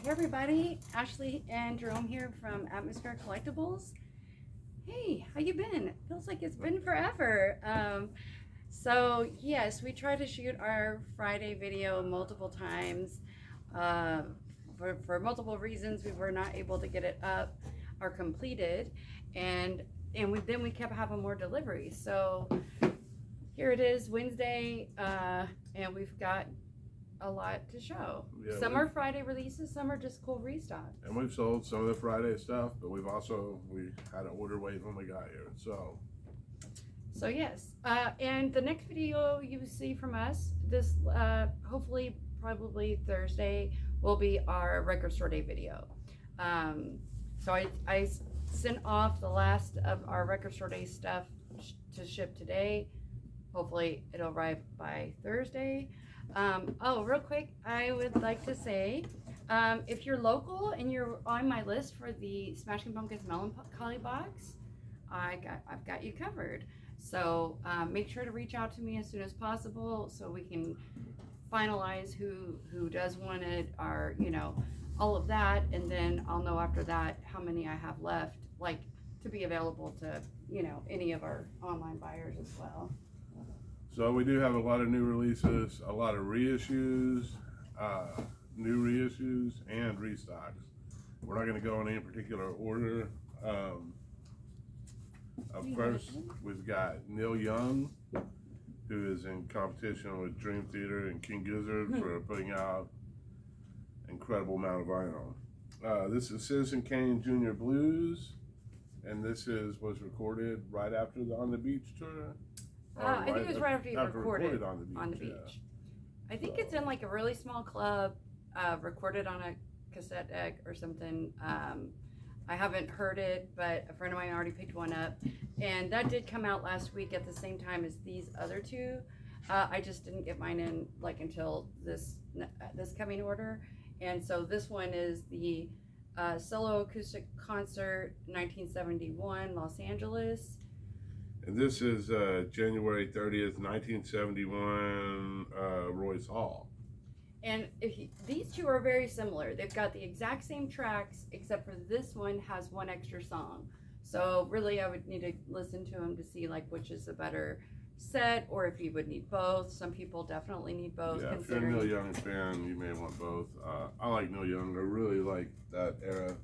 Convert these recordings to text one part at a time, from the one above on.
Hey everybody, Ashley and Jerome here from Atmosphere Collectibles. Hey, how you been? It feels like it's been forever. So yes, we tried to shoot our Friday video multiple times. For multiple reasons, we were not able to get it up or completed, and we kept having more deliveries. So here it is, Wednesday, and we've got a lot to show. Yeah, some are Friday releases, some are just cool restocks. And we've sold some of the Friday stuff, but we had an order wait when we got here. So yes, and the next video you see from us, this hopefully probably Thursday, will be our record store day video. So I sent off the last of our record store day stuff to ship today. Hopefully it'll arrive by Thursday. Oh, real quick, I would like to say, if you're local and you're on my list for the Smashing Pumpkins Melancholy box, I've got you covered. So make sure to reach out to me as soon as possible so we can finalize who does want it, or all of that, and then I'll know after that how many I have left, like to be available to any of our online buyers as well. So we do have a lot of new releases, a lot of reissues, new reissues, and restocks. We're not going to go in any particular order. First, we've got Neil Young, who is in competition with Dream Theater and King Gizzard for putting out an incredible amount of vinyl. This is Citizen Kane Jr. Blues, and this was recorded right after the On the Beach tour. I think it was right after you recorded on the beach. Yeah. I think it's in like a really small club, recorded on a cassette deck or something. I haven't heard it, but a friend of mine already picked one up, and that did come out last week at the same time as these other two. I just didn't get mine in like until this coming order, and so this one is the solo acoustic concert 1971 Los Angeles. And this is January 30th, 1971, Royce Hall. And these two are very similar. They've got the exact same tracks, except for this one has one extra song. So really, I would need to listen to them to see like which is a better set, or if you would need both. Some people definitely need both. Yeah, if you're a Neil Young fan, you may want both. I like Neil Young. I really like that era.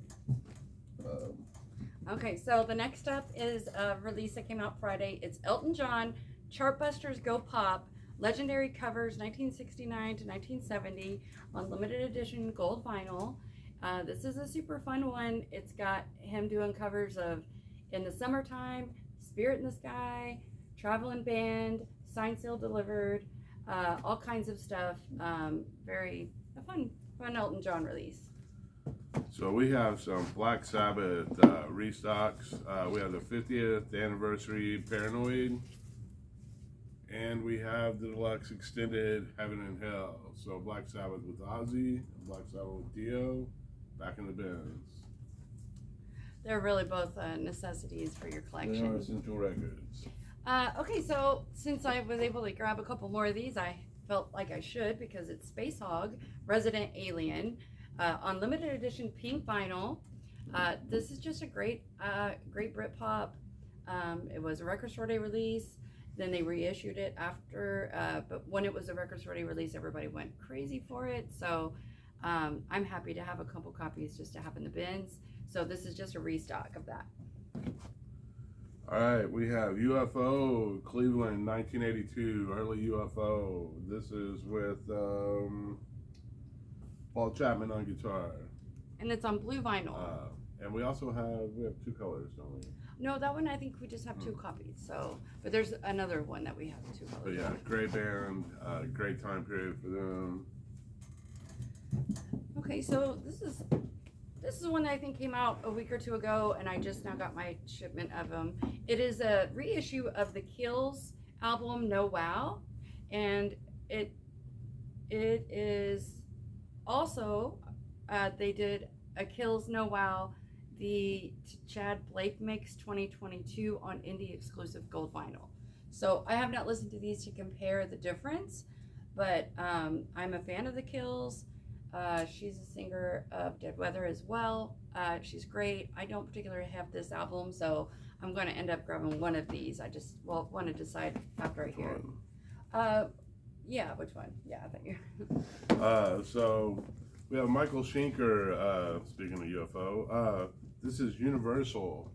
Okay, so the next up is a release that came out Friday. It's Elton John, Chartbusters Go Pop, Legendary Covers 1969 to 1970 on limited edition gold vinyl. This is a super fun one. It's got him doing covers of In the Summertime, Spirit in the Sky, Traveling Band, Signed, Sealed, Delivered, all kinds of stuff. Very fun Elton John release. So we have some Black Sabbath restocks. We have the 50th anniversary Paranoid, and we have the deluxe extended Heaven and Hell. So Black Sabbath with Ozzy and Black Sabbath with Dio, back in the bins. They're really both necessities for your collection. They are essential records. Okay, so since I was able to grab a couple more of these, I felt like I should, because it's Space Hog, Resident Alien, on limited edition pink vinyl. This is just a great Britpop. It was a record store day release. Then they reissued it after, but when it was a record store day release, everybody went crazy for it. So I'm happy to have a couple copies just to have in the bins. So this is just a restock of that. All right, we have UFO Cleveland 1982 early UFO. This is with Paul Chapman on guitar. And it's on blue vinyl. And we have two colors, don't we? No, that one I think we just have two copies. So, but there's another one that we have two colors. But yeah, great band, great time period for them. Okay, so this is one that I think came out a week or two ago, and I just now got my shipment of them. It is a reissue of the Kills album No Wow, and it is also they did a Kills No Wow, the Chad Blake mix 2022 on indie exclusive gold vinyl. So I have not listened to these to compare the difference, but I'm a fan of the Kills. She's a singer of Dead Weather as well. She's great. I don't particularly have this album, so I'm going to end up grabbing one of these. I just want to decide after I hear it. Yeah, which one? Yeah, I think you. So we have Michael Schenker. Speaking of UFO, this is Universal,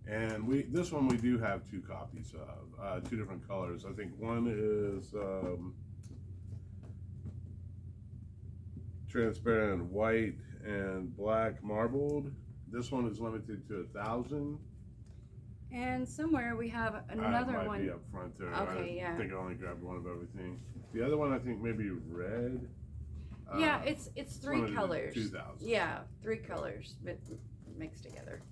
and this one we do have 2 copies of, 2 different colors. I think one is transparent white and black marbled. This one is limited to 1,000. And somewhere we have another might one. Be up front there. Okay, yeah. I think I only grabbed one of everything. The other one I think maybe red. Yeah, it's 3 colors. 2,000. Yeah, 3 colors mixed together.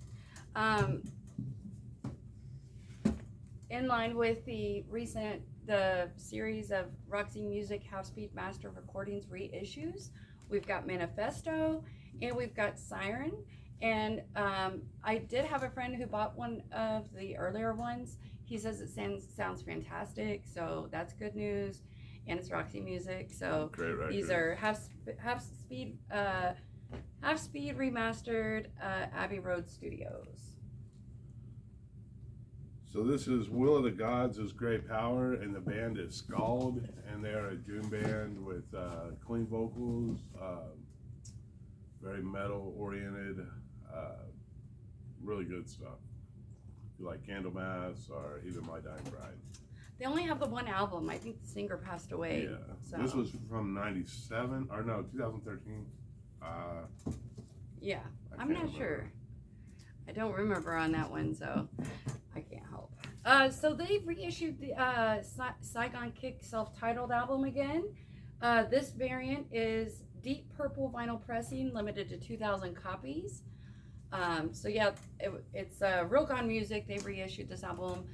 In line with the series of Roxy Music Half-Speed Master Recordings reissues, we've got Manifesto and we've got Siren. And I did have a friend who bought one of the earlier ones. He says it sounds fantastic, so that's good news. And it's Roxy Music, so great record. These are half speed remastered Abbey Road Studios. So this is Will of the Gods is Great Power, and the band is Scald, and they're a doom band with clean vocals, very metal oriented, really good stuff. If you like Candlemass or even My Dying Bride. They only have the one album. I think the singer passed away. Yeah, so. This was from 97, or no, 2013. Yeah, I'm not sure. I don't remember on that one, so I can't help. So they've reissued the Saigon Kick self-titled album again. This variant is deep purple vinyl pressing, limited to 2,000 copies. So yeah, it's Real Gone Music. They reissued this album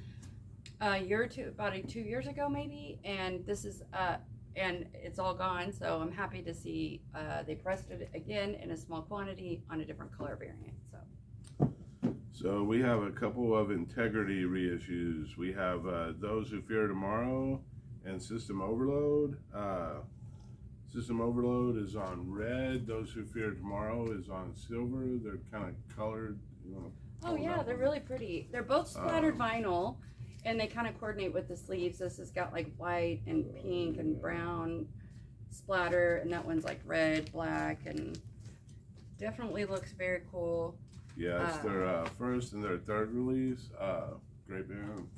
a year or two, about 2 years ago maybe, and this is and it's all gone. So I'm happy to see they pressed it again in a small quantity on a different color variant. So we have a couple of Integrity reissues. We have Those Who Fear Tomorrow and System Overload. System Overload is on red. Those Who Fear Tomorrow is on silver. They're kind of colored. Oh yeah, they're really pretty. They're both splattered vinyl, and they kind of coordinate with the sleeves. This has got like white and pink and brown splatter, and that one's like red, black, and definitely looks very cool. Yeah, it's their first and their third release. Great band.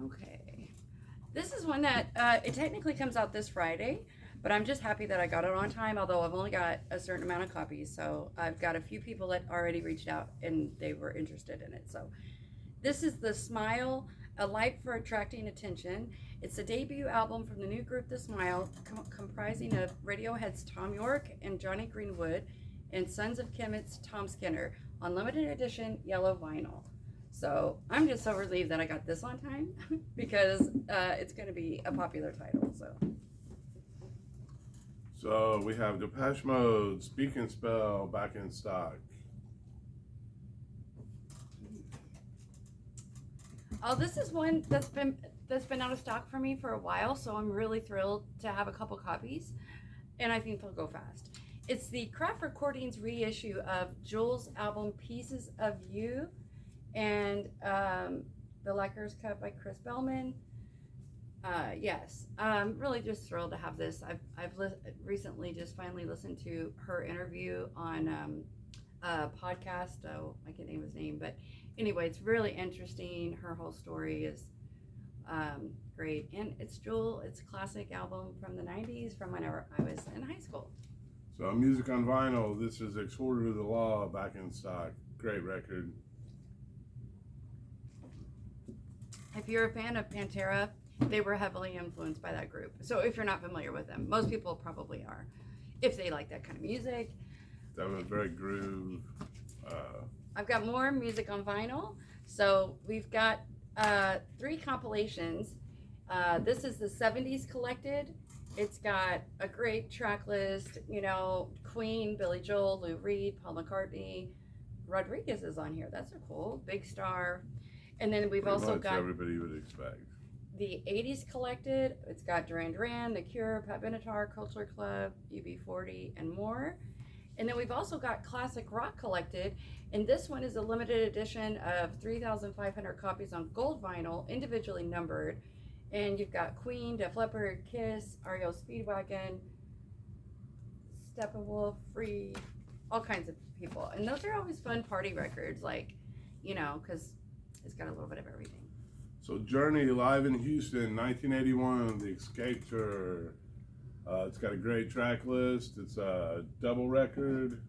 Okay. This is one that, it technically comes out this Friday, but I'm just happy that I got it on time, although I've only got a certain amount of copies. So I've got a few people that already reached out and they were interested in it. So this is The Smile, A Light for Attracting Attention. It's a debut album from the new group The Smile, comprising of Radiohead's Tom York and Johnny Greenwood, and Sons of Kemet's Tom Skinner on limited edition yellow vinyl. So I'm just so relieved that I got this on time because it's going to be a popular title. So we have Depeche Mode, Speak and Spell back in stock. Oh, this is one that's been out of stock for me for a while, so I'm really thrilled to have a couple copies, and I think they'll go fast. It's the Craft Recordings reissue of Jules' album Pieces of You, and The Liker's Cut by Chris Bellman. Yes, I'm really just thrilled to have this. I've recently just finally listened to her interview on a podcast. Oh, I can't name his name, but anyway, it's really interesting. Her whole story is great, and it's Jewel. It's a classic album from the 90s, from whenever I was in high school. So Music on Vinyl, this is Exporter to the Law back in stock. Great record. If you're a fan of Pantera, they were heavily influenced by that group. So if you're not familiar with them, most people probably are, if they like that kind of music. That was very groove. I've got more music on vinyl. So we've got 3 compilations. This is the 70s collected. It's got a great track list, Queen, Billy Joel, Lou Reed, Paul McCartney. Rodriguez is on here. That's a cool. Big Star. And then we've also got everybody you would expect. the 80s collected. It's got Duran Duran, The Cure, Pat Benatar, Culture Club, UB40, and more. And then we've also got classic rock collected, and this one is a limited edition of 3,500 copies on gold vinyl, individually numbered. And you've got Queen, Def Leppard, Kiss, REO Speedwagon, Steppenwolf, Free, all kinds of people. And those are always fun party records, like, you know, because it's got a little bit of everything. So Journey live in Houston, 1981, The Escape Tour. It's got a great track list. It's a double record.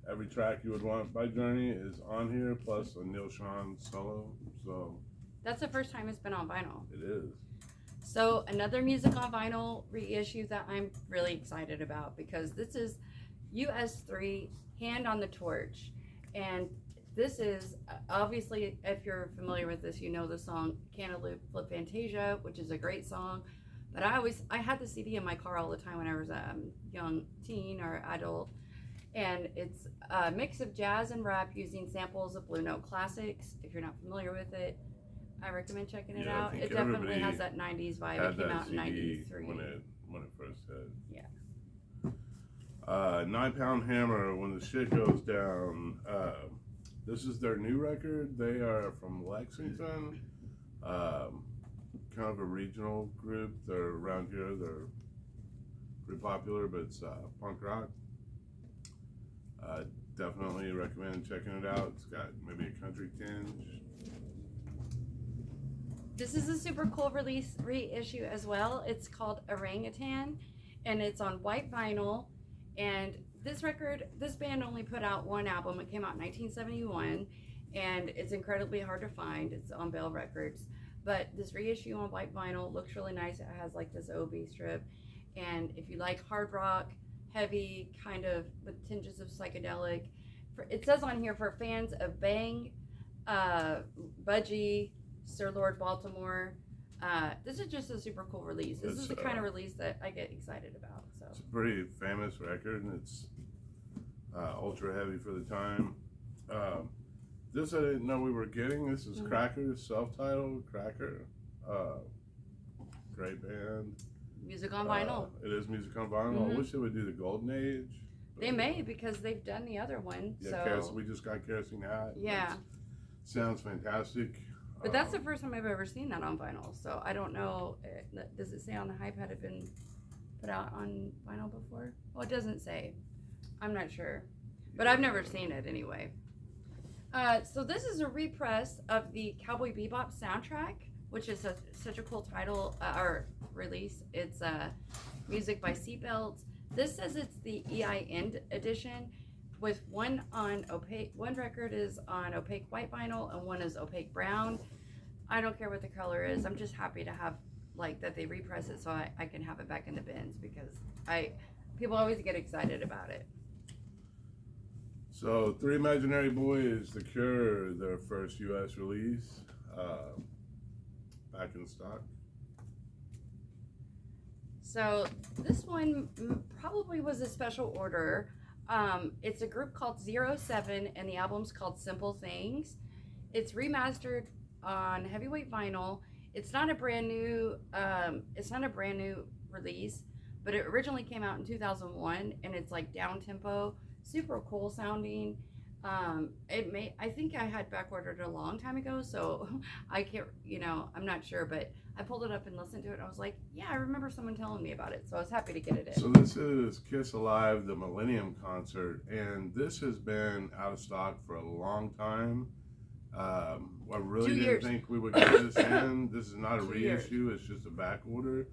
Every track you would want by Journey is on here, plus a Neil Sean solo. So that's the first time it's been on vinyl. It is. So another music on vinyl reissue that I'm really excited about, because this is US3, Hand on the Torch. And this is, obviously, if you're familiar with this, you know the song Cantaloupe Flip Fantasia, which is a great song. But I had the CD in my car all the time when I was a young teen or adult. And it's a mix of jazz and rap using samples of Blue Note classics. If you're not familiar with it, I recommend checking it out. It definitely has that 90s vibe. It came out in 93. When it first hit. Yeah. 9 Pound Hammer, When the Shit Goes Down. This is their new record. They are from Lexington. Kind of a regional group. They're around here. They're pretty popular, but it's punk rock. Definitely recommend checking it out. It's got maybe a country tinge. This is a super cool reissue as well. It's called Orangutan, and it's on white vinyl. And this band only put out one album. It came out in 1971, and it's incredibly hard to find. It's on Bell Records. But this reissue on white vinyl looks really nice. It has like this OB strip. And if you like hard rock, heavy, kind of with tinges of psychedelic, it says on here for fans of Bang, Budgie, Sir Lord Baltimore. This is just a super cool release. This is the kind of release that I get excited about. So it's a pretty famous record, and it's ultra heavy for the time. This I didn't know we were getting. This is Cracker's self-titled Cracker. Great band. Music on vinyl. It is music on vinyl. I wish they would do the Golden Age. They may, because they've done the other one. Yeah, so we just got Kerosene Hat. Yeah. Sounds fantastic. But that's the first time I've ever seen that on vinyl. So I don't know. Does it say on the hype had it been put out on vinyl before? Well, it doesn't say. I'm not sure. But I've never seen it anyway. So this is a repress of the Cowboy Bebop soundtrack, which is such a cool title or release. It's music by Seatbelts. This says it's the EI End edition, with one record is on opaque white vinyl and one is opaque brown. I don't care what the color is. I'm just happy to have that they repress it so I can have it back in the bins, because people always get excited about it. So Three Imaginary Boys, The Cure, their first U.S. release, back in stock. So this one probably was a special order. It's a group called 07, and the album's called Simple Things. It's remastered on heavyweight vinyl. It's not a brand new release, but it originally came out in 2001, and it's like down tempo, super cool sounding. I think I had back ordered a long time ago, so I can't, I'm not sure, but I pulled it up and listened to it, and I was like, yeah, I remember someone telling me about it, so I was happy to get it in. So this is Kiss Alive, the Millennium Concert, and this has been out of stock for a long time. I really didn't think we would get this in. This is not a reissue, it's just a back order,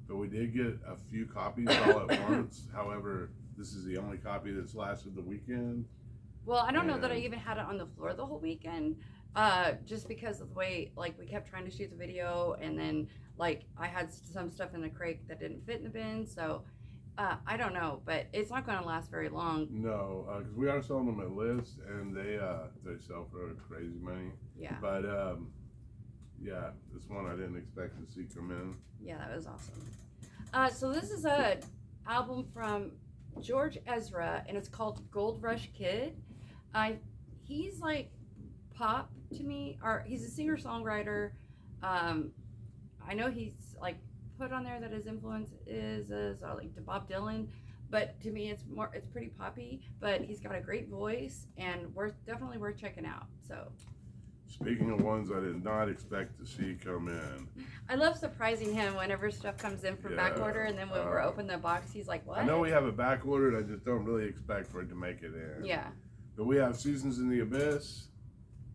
but we did get a few copies all at once. However, this is the only copy that's lasted the weekend. Well, I don't know that I even had it on the floor the whole weekend, just because of the way, we kept trying to shoot the video, and then, I had some stuff in the crate that didn't fit in the bin, so I don't know, but it's not going to last very long. No, because we are selling them at list, and they sell for crazy money. Yeah. But, yeah, this one I didn't expect to see come in. Yeah, that was awesome. So this is a album from George Ezra, and it's called Gold Rush Kid. He's like pop to me, or he's a singer-songwriter. I know he's like put on there that his influence is like to Bob Dylan, but to me it's pretty poppy. But he's got a great voice and definitely worth checking out. So. Speaking of ones I did not expect to see come in. I love surprising him whenever stuff comes in from back order, and then when we're opening the box, he's like, "What?" I know we have it back ordered. I just don't really expect for it to make it in. Yeah. But we have Seasons in the Abyss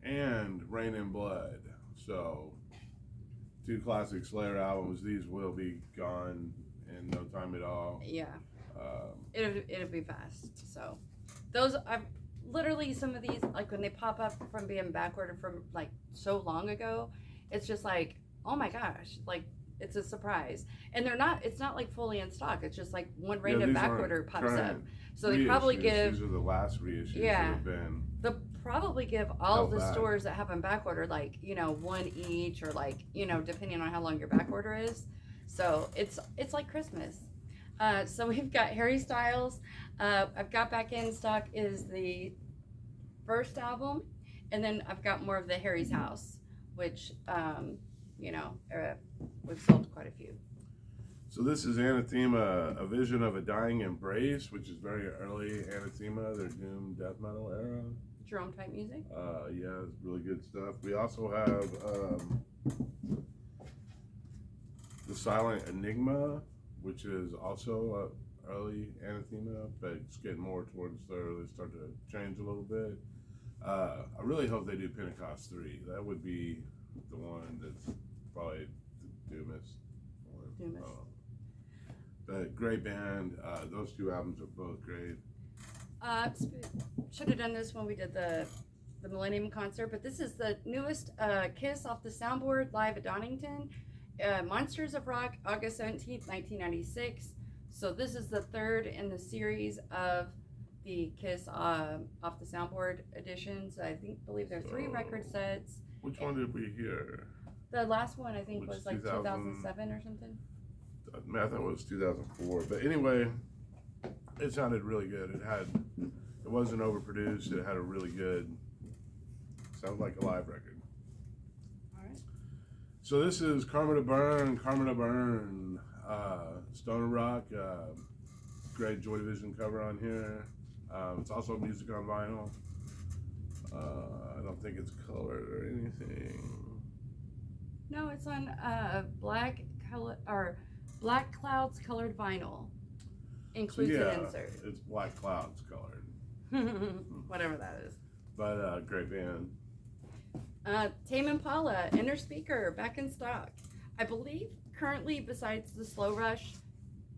and Rain in Blood. So, 2 classic Slayer albums. These will be gone in no time at all. Yeah. It'll be fast. So, those I've literally some of these, like when they pop up from being back ordered from like so long ago, it's just like, oh my gosh, like it's a surprise. And it's not like fully in stock. It's just like one random back order pops up. So they probably give. These are the last reissues that have been. They'll probably give all the stores that have them back ordered, like, one each, or like, depending on how long your back order is. So it's like Christmas. So we've got Harry Styles. I've got back in stock is the first album, and then I've got more of the Harry's House, which we've sold quite a few. So this is Anathema, A Vision of a Dying Embrace, which is very early Anathema, their doom death metal era. Jerome type music. Yeah, it's really good stuff. We also have The Silent Enigma, which is also early Anathema, but it's getting more towards they start to change a little bit. I really hope they do Pentecost 3. That would be the one that's probably the doomest one. But great band. Those 2 albums are both great. Should have done this when we did the Millennium concert, but this is the newest Kiss off the soundboard live at Donington. Monsters of Rock, August 17th, 1996. So this is the 3rd in the series of the Kiss off the soundboard editions. I believe there are 3 record sets. Which one did we hear? The last one I think was like 2007 or something. I thought it was 2004. But anyway, it sounded really good. It wasn't overproduced. It had a really good, sounded like a live record. All right. So this is Karma to Burn, Stoner Rock. Great Joy Division cover on here. It's also music on vinyl. I don't think it's colored or anything. No, it's on black clouds colored vinyl. Includes an insert. It's Black Clouds colored. Whatever that is. But great band. Tame Impala, Inner Speaker, back in stock. I believe currently, besides the Slow Rush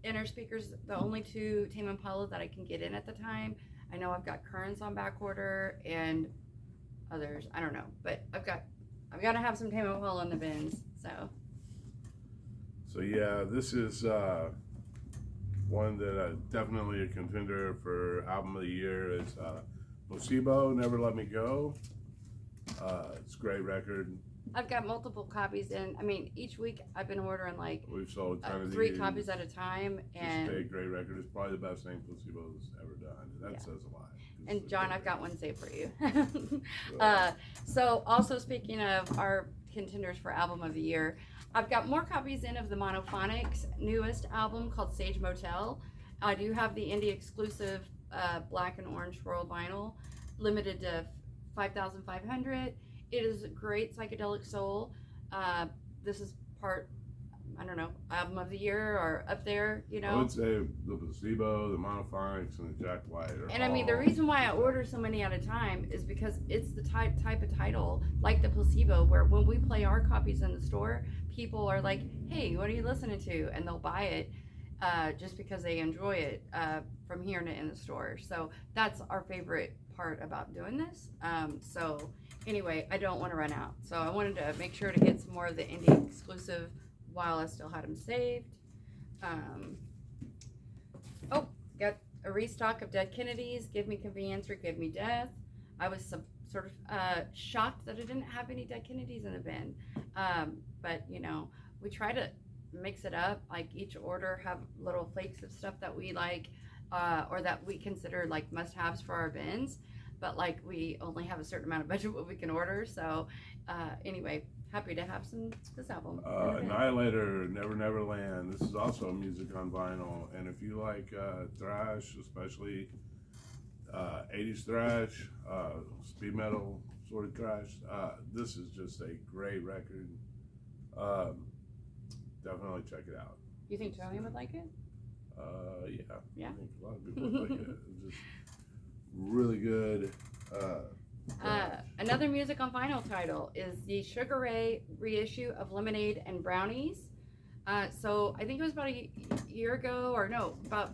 Inner Speakers, the only 2 Tame Impala that I can get in at the time. I know I've got Currents on back order and others. I don't know, but I've got to have some Tame Impala in the bins. So yeah, this is one that definitely a contender for album of the year. It's Placebo, Never Let Me Go. It's a great record. I've got multiple copies in. I mean, each week I've been ordering like we've sold 3 copies at a time, and it's a great record. It's probably the best thing Placebo's ever done. And that says a lot. And John, I've got one saved for you. So also speaking of our contenders for album of the year, I've got more copies in of the Monophonics' newest album called Sage Motel. I do have the indie exclusive black and orange rolled vinyl, limited to 5,500. It is a great psychedelic soul. This is part, I don't know, album of the year or up there, I would say the Placebo, the Monophonics, and the Jack White. And I mean, the reason why I order so many at a time is because it's the type of title, like the Placebo, where when we play our copies in the store, people are like, hey, what are you listening to? And they'll buy it just because they enjoy it from hearing it in the store. So that's our favorite part about doing this. So anyway, I don't want to run out. So I wanted to make sure to get some more of the indie exclusive while I still had them saved. Got a restock of Dead Kennedys, Give Me Convenience or Give Me Death. I was sort of shocked that I didn't have any Dead Kennedys in the bin. But, we try to mix it up. Like each order have little flakes of stuff that we like or that we consider like must-haves for our bins. But like we only have a certain amount of budget what we can order. So anyway, happy to have this album. Annihilator, Never Never Land. This is also music on vinyl, and if you like thrash, especially 80s thrash, speed metal sort of thrash, this is just a great record. Definitely check it out. You think Tony would like it? Yeah. I think a lot of people would like it. It's just really good. Another music on vinyl title is the Sugar Ray reissue of Lemonade and Brownies. So I think it was about a year ago, or no, about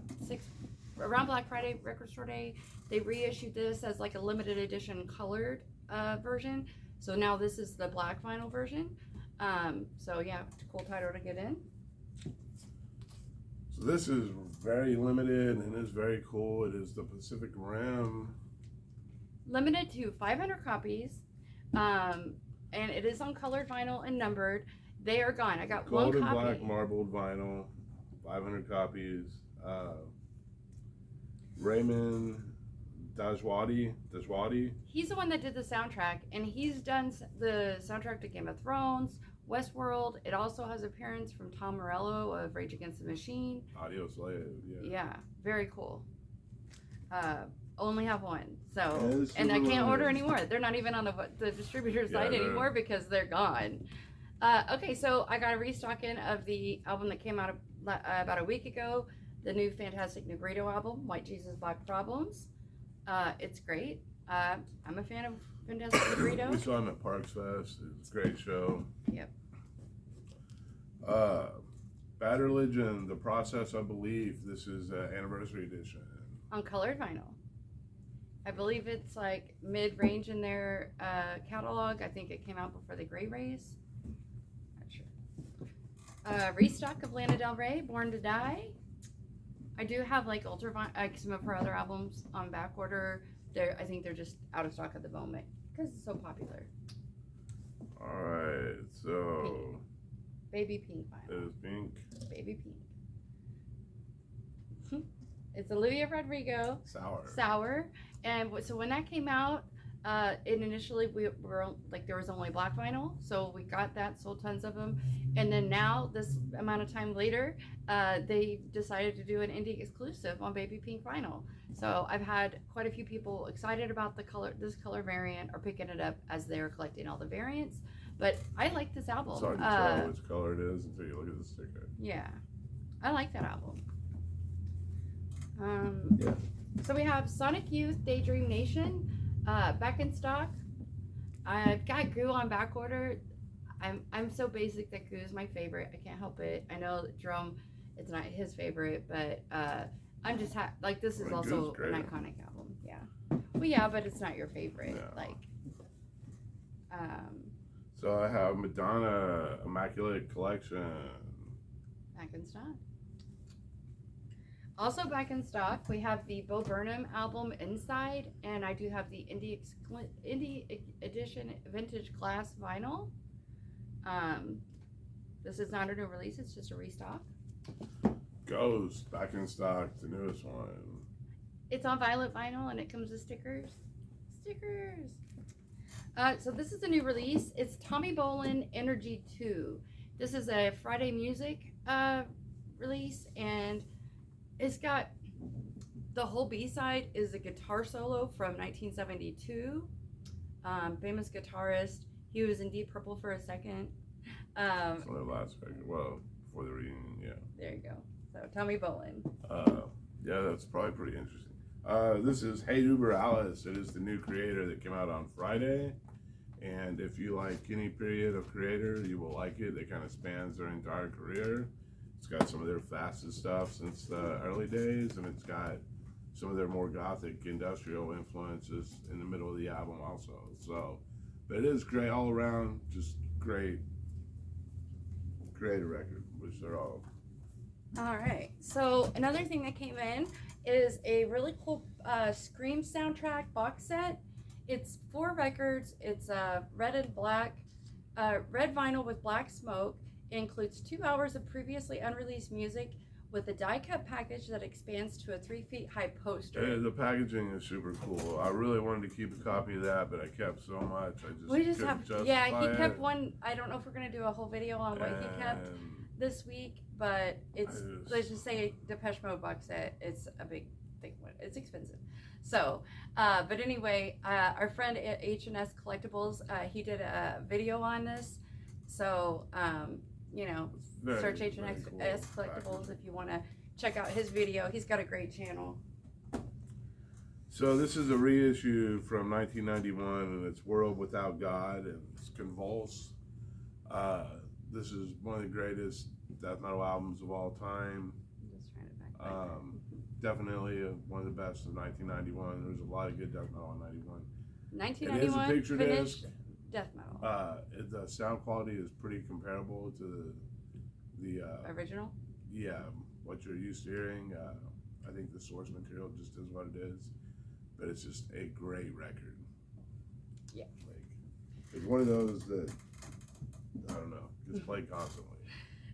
around Black Friday, Record Store Day, they reissued this as like a limited edition colored version. So now this is the black vinyl version. So yeah, it's a cool title to get in. So this is very limited and is very cool. It is the Pacific Rim. Limited to 500 copies, and it is on colored vinyl and numbered. They are gone. I got Gold one and copy. black marbled vinyl, 500 copies. Raymond Dajwadi. He's the one that did the soundtrack, and he's done the soundtrack to Game of Thrones, Westworld. It also has appearance from Tom Morello of Rage Against the Machine. Audio Slave, yeah. Yeah, very cool. Only have one, so Yeah, and I can't super order limited. anymore. They're not even on the distributor Yeah, site they're- anymore because they're gone. Okay, so I got a restocking of the album that came out about a week ago, the new Fantastic Negrito album, White Jesus Black Problems. It's great. I'm a fan of Fantastic Negrito. We saw him at Parks Fest. It's a great show. Yep. Bad Religion, The Process of Belief. This is anniversary edition. On colored vinyl. I believe it's like mid-range in their catalog. I think it came out before the Gray Race. Not sure. Restock of Lana Del Rey, Born to Die. I do have like some of her other albums on back order. I think they're just out of stock at the moment because it's so popular. All right, so Baby Pink vinyl. it is pink. Baby Pink. It's Olivia Rodrigo. Sour. And so when that came out, it initially we were like there was only black vinyl, so we got that, sold tons of them, and then now this amount of time later, they decided to do an indie exclusive on Baby Pink vinyl. So I've had quite a few people excited about this color variant or picking it up as they're collecting all the variants. But I like this album. It's hard to tell which color it is until you look at the sticker. Yeah, I like that album. Yeah. So we have Sonic Youth, Daydream Nation, back in stock. I've got Goo on back order. I'm so basic that Goo is my favorite. I can't help it. I know that Jerome, it's not his favorite, but I'm just like this is also an iconic album. Yeah. Well, yeah, but it's not your favorite. No. Like. So I have Madonna Immaculate Collection. Back in stock. Also back in stock, we have the Bo Burnham album Inside, and I do have the indie edition vintage class vinyl. This is not a new release; it's just a restock. Ghost back in stock, the newest one. It's on violet vinyl, and it comes with stickers. So this is a new release. It's Tommy Bolin Energy 2. This is a Friday Music release, and it's got the whole B-side is a guitar solo from 1972. Famous guitarist. He was in Deep Purple for a second. It's on their last record. Well, before the reunion, yeah. There you go. So Tommy Bolin. Yeah, that's probably pretty interesting. This is Hey Uber Alice. It is the new creator that came out on Friday. And if you like any period of creator, you will like it. It kind of spans their entire career. It's got some of their fastest stuff since the early days, and it's got some of their more gothic industrial influences in the middle of the album also. So, but it is great all around, just great creator record, which they're all. All right. So another thing that came in is a really cool Scream soundtrack box set. It's 4 records. It's red and black, red vinyl with black smoke. It includes 2 hours of previously unreleased music with a die-cut package that expands to a 3 feet high poster. The packaging is super cool. I really wanted to keep a copy of that, but I kept so much. We just have, yeah, he kept it. one. I don't know if we're going to do a whole video on what he kept this week, but let's just say Depeche Mode box set. It's a big thing. It's expensive. So, but anyway, our friend at H&S Collectibles, he did a video on this. So, you know, search H&S Collectibles if you want to check out his video. He's got a great channel. So this is a reissue from 1991, and it's World Without God, and it's Convulse. This is one of the greatest death metal albums of all time. I'm just trying to back Definitely one of the best of 1991. There's a lot of good death metal in 91. 1991 it is a picture finished disc. death metal. The sound quality is pretty comparable to the original. Yeah, what you're used to hearing. I think the source material just is what it is, but it's just a great record. Yeah, like it's one of those that I don't know, gets played constantly.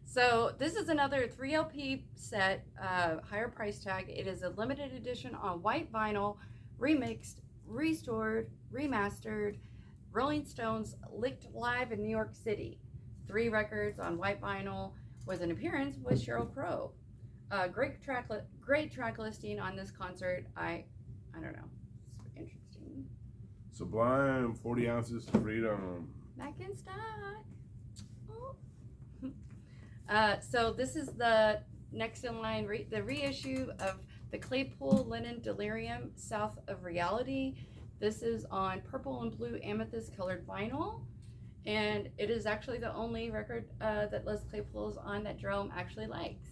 So this is another 3 LP set, higher price tag. It is a limited edition on white vinyl, remixed, restored, remastered, Rolling Stones licked live in New York City. 3 records on white vinyl with an appearance with Sheryl Crow. Great track listing on this concert. I don't know. It's interesting. Sublime, 40 ounces to freedom. Back in stock. Oh. So this is the next in line, the reissue of the Claypool Linen Delirium South of Reality. This is on purple and blue amethyst colored vinyl, and it is actually the only record that Les Claypool is on that Jerome actually likes.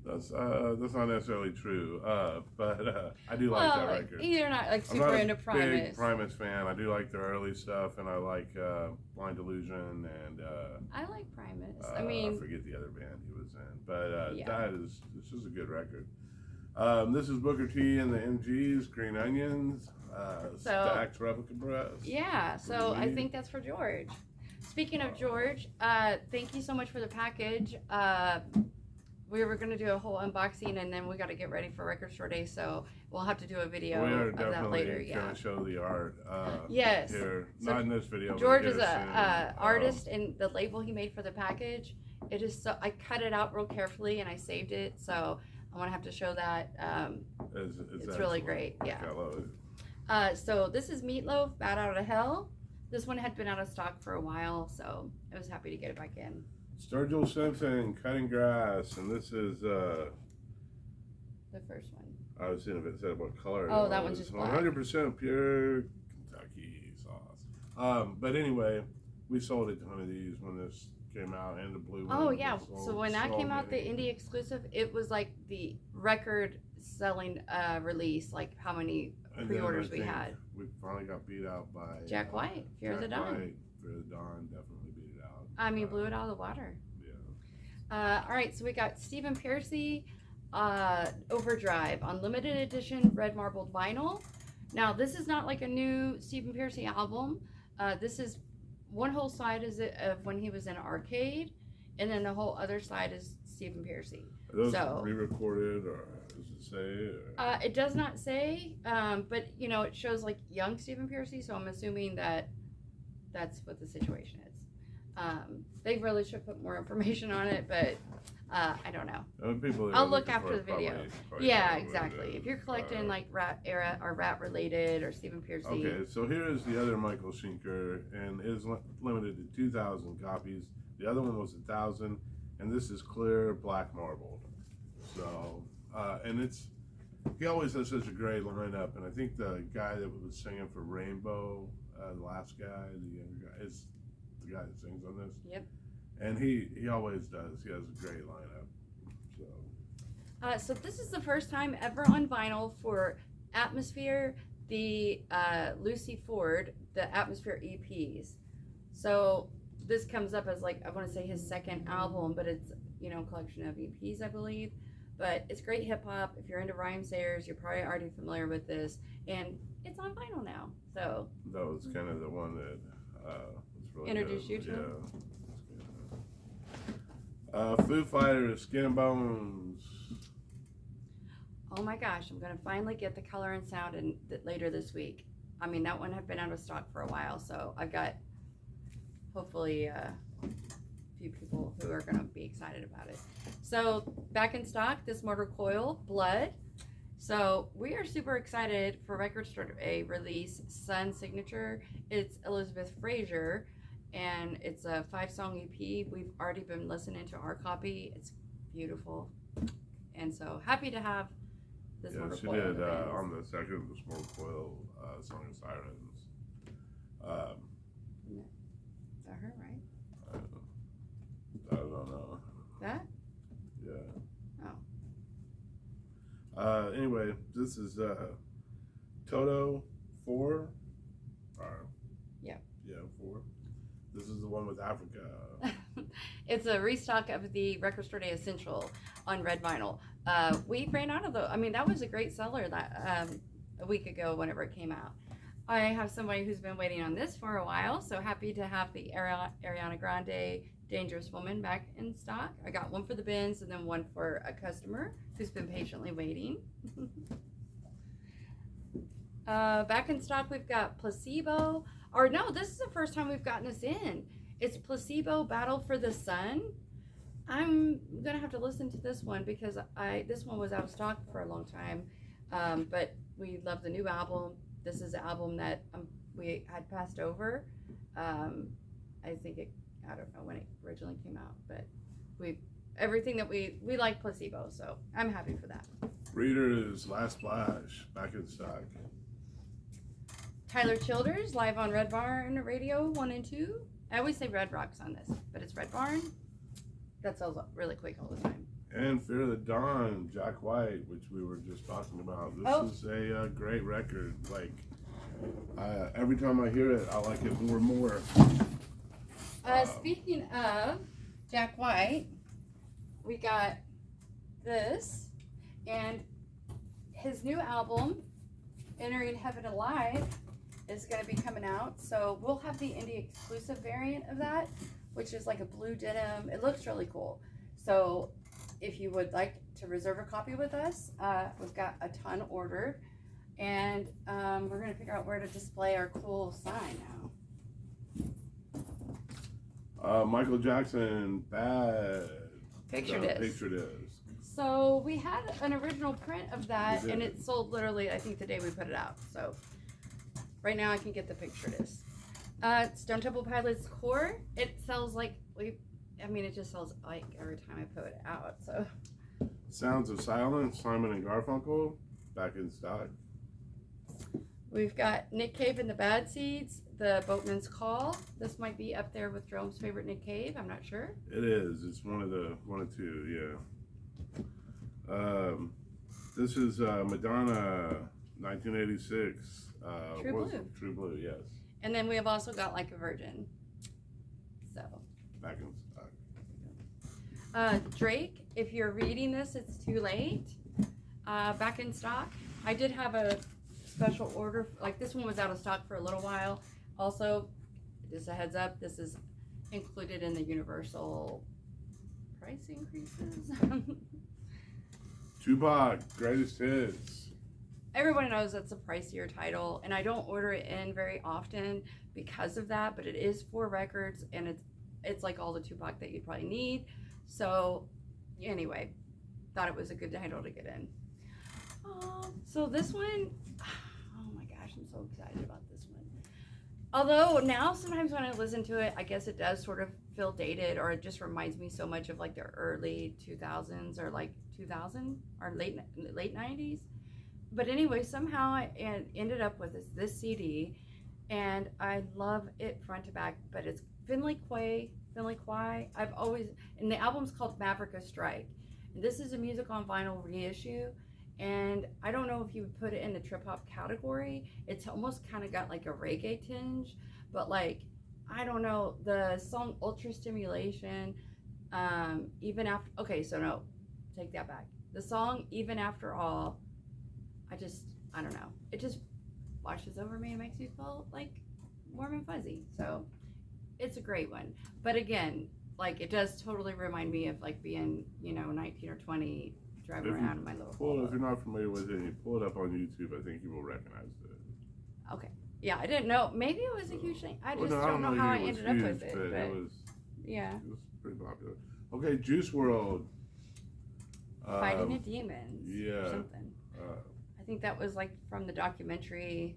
That's not necessarily true, but I do like that record. You're not like super into Primus. I'm not a big Primus fan. I do like their early stuff, and I like Blind Illusion, and I like Primus. I forget the other band he was in, but yeah. This is a good record. This is Booker T and the MGs, Green Onions, Stacked Replica Press. Yeah, so I think that's for George. Speaking of George, thank you so much for the package. We were going to do a whole unboxing, and then we got to get ready for Record Store Day, so we'll have to do a video of that later. We are definitely going to show the art yes. here. So not in this video. George is an artist, and the label he made for the package, it is so, I cut it out real carefully, and I saved it, so I want to have to show that. It's really great. Yeah. I love it. So this is Meatloaf, Bat Out of Hell. This one had been out of stock for a while, so I was happy to get it back in. Sturgill Simpson, Cutting Grass, and this is the first one. I was seeing if it said what color. Oh, that one's just black. 100% pure Kentucky sauce. But anyway, we sold a ton of these when this came out, and the blue one. Oh yeah, so when that came out, the indie exclusive, it was like the record selling release, like how many pre-orders we had. We finally got beat out by Jack White, Fear of the Dawn. Fear of the Dawn definitely beat it out. I mean, blew it out of the water. Yeah. All right, so we got Stephen Pearcy, Overdrive on limited edition red marbled vinyl. Now, this is not like a new Stephen Pearcy album. This is one whole side is of when he was in Arcade, and then the whole other side is Stephen Pearcy. Are those re-recorded, or does it say? Or? It does not say, but you know, it shows like young Stephen Pearcy, so I'm assuming that that's what the situation is. They really should put more information on it, but I don't know. I'll look after the video. Probably yeah, exactly. If you're collecting like Rat era or Rat related or Stephen Pearcy. Okay, so here is the other Michael Schenker, and it is limited to 2,000 copies. The other one was 1,000, and this is clear black marbled. So, and he always has such a great lineup, and I think the guy that was singing for Rainbow, the last guy, the younger guy, is the guy that sings on this. Yep. And he always does. He has a great lineup. So this is the first time ever on vinyl for Atmosphere, the Lucy Ford, the Atmosphere EPs. So this comes up as like, I want to say his second album, but it's, you know, a collection of EPs, I believe. But it's great hip hop. If you're into rhyme sayers, you're probably already familiar with this. And it's on vinyl now. So that was kind of the one that was really introduced good. you to Foo Fighters, Skin and Bones. oh my gosh, I'm gonna finally get the color and sound in later this week. I mean, that one had been out of stock for a while, so I've got hopefully a few people who are gonna be excited about it. So back in stock, This Mortal Coil, Blood. So we are super excited for Record Store to release Sun Signature. It's Elizabeth Fraiser, and it's a 5-song EP. We've already been listening to our copy. It's beautiful, and so happy to have This Mortal Coil. Yeah, she did on the second This Mortal Coil Song of Sirens. Is that her, right? I don't know. That? Yeah. Oh. Anyway, this is Toto 4. Yeah. Yeah, 4. This is the one with Africa. It's a restock of the Record Store Day Essential on red vinyl. We ran out of I mean, that was a great seller that a week ago whenever it came out. I have somebody who's been waiting on this for a while, so happy to have the Ariana Grande Dangerous Woman back in stock. I got one for the bins and then one for a customer who's been patiently waiting. Back in stock, we've got Placebo. Or no, this is the first time we've gotten this in. It's Placebo Battle for the Sun. I'm gonna have to listen to this one because this one was out of stock for a long time. But we love the new album. This is an album that we had passed over. I think I don't know when it originally came out, but everything that we like Placebo, so I'm happy for that. Reader's Last Splash, back in stock. Tyler Childers, live on Red Barn Radio 1 and 2. I always say Red Rocks on this, but it's Red Barn. That sells really quick all the time. And Fear the Dawn, Jack White, which we were just talking about. This is a great record. Like, every time I hear it, I like it more and more. Speaking of Jack White, we got this, and his new album, Entering Heaven Alive, is going to be coming out. So we'll have the indie exclusive variant of that, which is like a blue denim. It looks really cool. So if you would like to reserve a copy with us, we've got a ton ordered, and we're going to figure out where to display our cool sign now. Michael Jackson, Bad Picture Disc. Picture Disc. So we had an original print of that, and it sold literally, I think, the day we put it out. So right now I can get the picture disc. Stone Temple Pilots Core. It sells like it just sells like every time I put it out. So Sounds of Silence, Simon and Garfunkel, back in stock. we've got Nick Cave and the Bad Seeds, The Boatman's Call. This might be up there with Jerome's favorite Nick Cave. I'm not sure. It is. It's one of two. Yeah. This is Madonna, 1986. True Blue. True Blue, yes. And then we have also got Like a Virgin. So Back in stock. Drake, if you're reading this, it's too late. Back in stock. I did have a special order. Like this one was out of stock for a little while. Also, just a heads up, this is included in the universal price increases. Tupac, Greatest Hits. Everyone knows that's a pricier title, and I don't order it in very often because of that, but it is 4 records, and it's like all the Tupac that you'd probably need. So anyway, thought it was a good title to get in. So this one, oh my gosh, I'm so excited about this one. Although now sometimes when I listen to it, I guess it does sort of feel dated, or it just reminds me so much of like the early 2000s or like 2000 or late 90s. But anyway, somehow I ended up with this CD, and I love it front to back. But it's Finley Quaye. And the album's called Maverick Strike. And this is a music on vinyl reissue, and I don't know if you would put it in the trip hop category. It's almost kind of got like a reggae tinge, but like, I don't know, the song Ultra Stimulation, even after, okay, so no, take that back. The song Even After All, I don't know, it just washes over me and makes me feel like warm and fuzzy. So it's a great one. But again, like, it does totally remind me of like being, 19 or 20 driving around in my little If you're not familiar with it, you pull it up on YouTube. I think you will recognize it. Okay. Yeah, I didn't know. Maybe it was a huge thing. I just I don't know how I it was ended huge, up with it. But it was, yeah. it was pretty popular. Okay, Juice World. Fighting a Demons. Yeah. Or something. I think that was like from the documentary.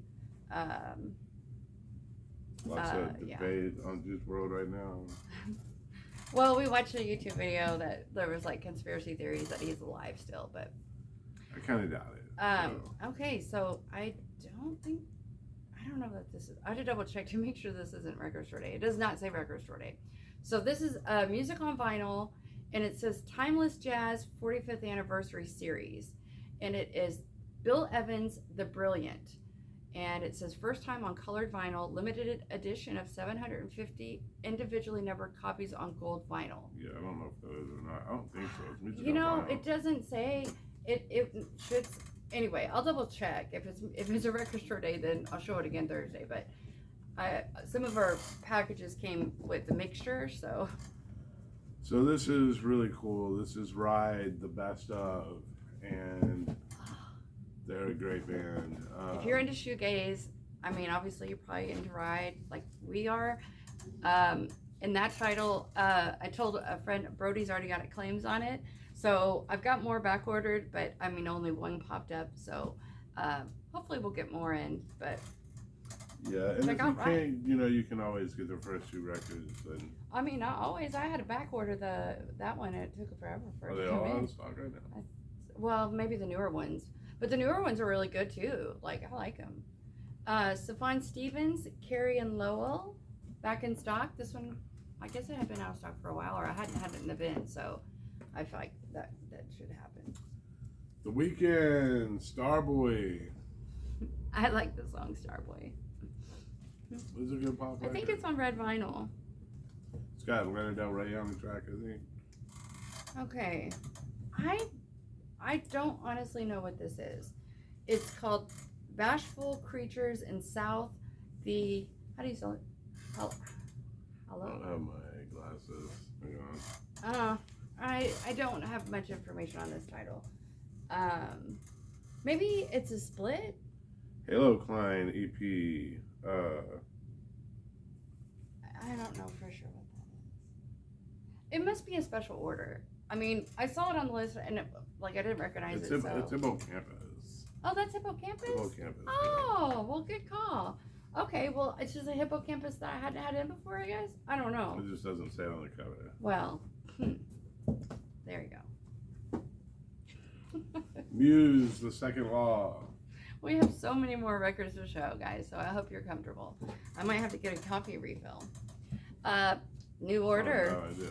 Lots of debate on Juice World right now. Well, we watched a YouTube video that there was like conspiracy theories that he's alive still, but I kind of doubt it. Okay, so I don't know that this is. I had to double check to make sure this isn't Record Store Day. It does not say Record Store Day. So this is music on vinyl, and it says Timeless Jazz 45th Anniversary Series, and it is Bill Evans the Brilliant, and it says first time on colored vinyl, limited edition of 750 individually numbered copies on gold vinyl. Yeah, I don't know if that is or not. I don't think so. It's music You on know, vinyl. it doesn't say. It should. Anyway, I'll double check. If it's a Record Store Day, then I'll show it again Thursday. But some of our packages came with the mixture, so. So this is really cool. This is Ride, the best of, and they're a great band. If you're into shoegaze, I mean, obviously you're probably into Ride, like we are. In that title, I told a friend, Brody's already got claims on it. So I've got more back ordered, but I mean, only one popped up. So hopefully we'll get more in, but. Yeah, and if you can't, you can always get the first two records. And I mean, not always. I had to back order that one. It took forever for it to come in. Are they all out of stock right now? Well, maybe the newer ones. But the newer ones are really good, too. Like, I like them. Saphon Stevens, Carrie and Lowell, back in stock. This one, I guess it had been out of stock for a while, or I hadn't had it in the bin, so I feel like that should happen. The Weeknd, Starboy. I like the song Starboy. It's a good pop record. I think it's on red vinyl. It's got Lana Del Rey on the track, I think. Okay. I don't honestly know what this is. It's called Bashful Creatures in South. How do you spell it? Hello? I don't have my glasses. Hang on. I don't have much information on this title. Maybe it's a split? Halo Klein EP. I don't know for sure what that is. It must be a special order. I mean, I saw it on the list and I didn't recognize it. So. It's Hippocampus. Oh, that's Hippocampus? Hippocampus. Oh, well, good call. Okay, well, it's just a Hippocampus that I hadn't had in before, I guess? I don't know. It just doesn't say it on the cover. Well, there you go. Muse, The Second Law. We have so many more records to show, guys, so I hope you're comfortable. I might have to get a coffee refill. New Order. Oh, no idea.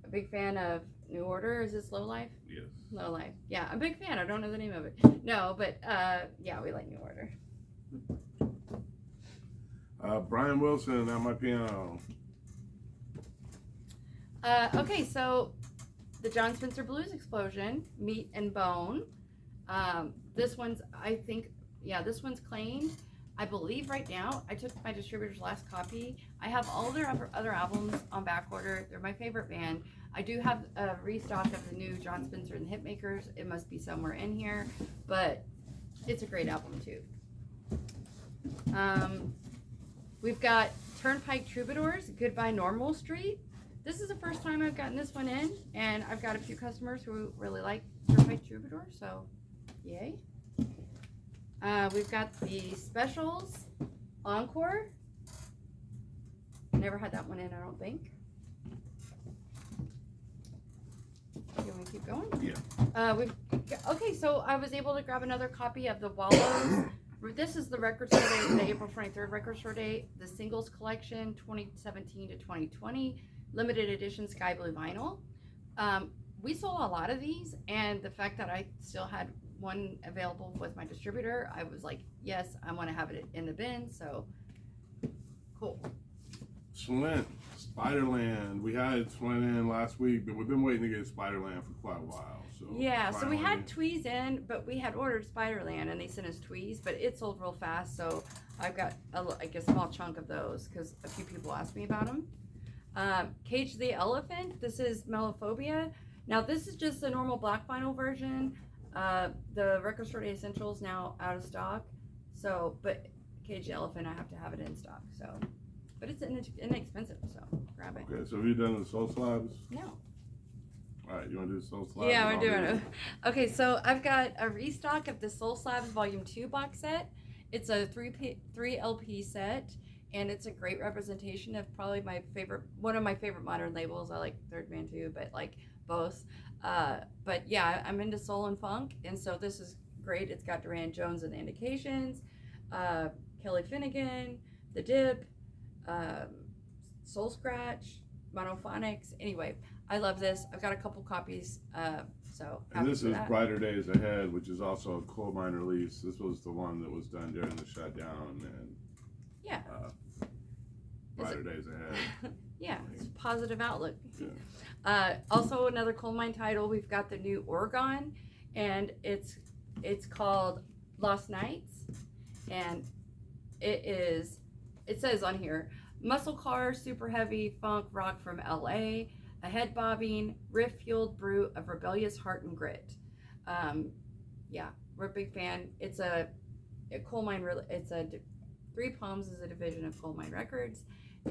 A big fan of New Order. Is this Low Life? Yes. Low Life. Yeah, I'm a big fan. I don't know the name of it. No, but yeah, we like New Order. Brian Wilson, At My Piano. Okay, so the John Spencer Blues Explosion, Meat and Bone. This one's, this one's claimed. I believe right now, I took my distributor's last copy. I have all their other albums on back order. They're my favorite band. I do have a restock of the new John Spencer and the Hitmakers. It must be somewhere in here, but it's a great album too. We've got Turnpike Troubadours, Goodbye Normal Street. This is the first time I've gotten this one in, and I've got a few customers who really like Turnpike Troubadours, so yay. We've got the Specials, Encore. Never had that one in, I don't think. You want me to keep going? Yeah. Okay, so I was able to grab another copy of the Wallows. This is the Record Store Day, the April 23rd Record Store Day, the Singles Collection 2017 to 2020, limited edition sky blue vinyl. We sold a lot of these, and the fact that I still had one available with my distributor, I was like, yes, I want to have it in the bin, so cool. Slint, Spiderland. We had Slint in last week, but we've been waiting to get Spiderland for quite a while. So yeah, so we had Tweez in, but we had ordered Spiderland, and they sent us Tweez, but it sold real fast, so I've got a small chunk of those because a few people asked me about them. Cage the Elephant. This is Melophobia. Now this is just the normal black vinyl version. The Record Store Day Essentials now out of stock. So, but Cage Elephant, I have to have it in stock. So, but it's inexpensive, so grab it. Okay, so have you done the soul slabs? No. All right, you want to do the soul slabs? Yeah, we're doing it. Okay, so I've got a restock of the Soul Slabs Volume 2 box set. It's a 3 LP set, and it's a great representation of probably one of my favorite modern labels. I like Third Man too, but like both. But yeah, I'm into soul and funk, and so this is great. It's got Duran Jones and the Indications, Kelly Finnegan, The Dip, Soul Scratch, Monophonics. Anyway, I love this. I've got a couple copies, so and this is Brighter Days Ahead, which is also a coal mine release. This was the one that was done during the shutdown, and yeah, Brighter Days Ahead. Yeah, it's a positive outlook. Yeah. Also, another coal mine title. We've got the new Oregon, and it's called Lost Nights, and it says on here, muscle car, super heavy funk rock from LA, a head bobbing, riff fueled brew of rebellious heart and grit. Yeah, we're a big fan. It's a coal mine. It's Three Palms is a division of Coal Mine Records,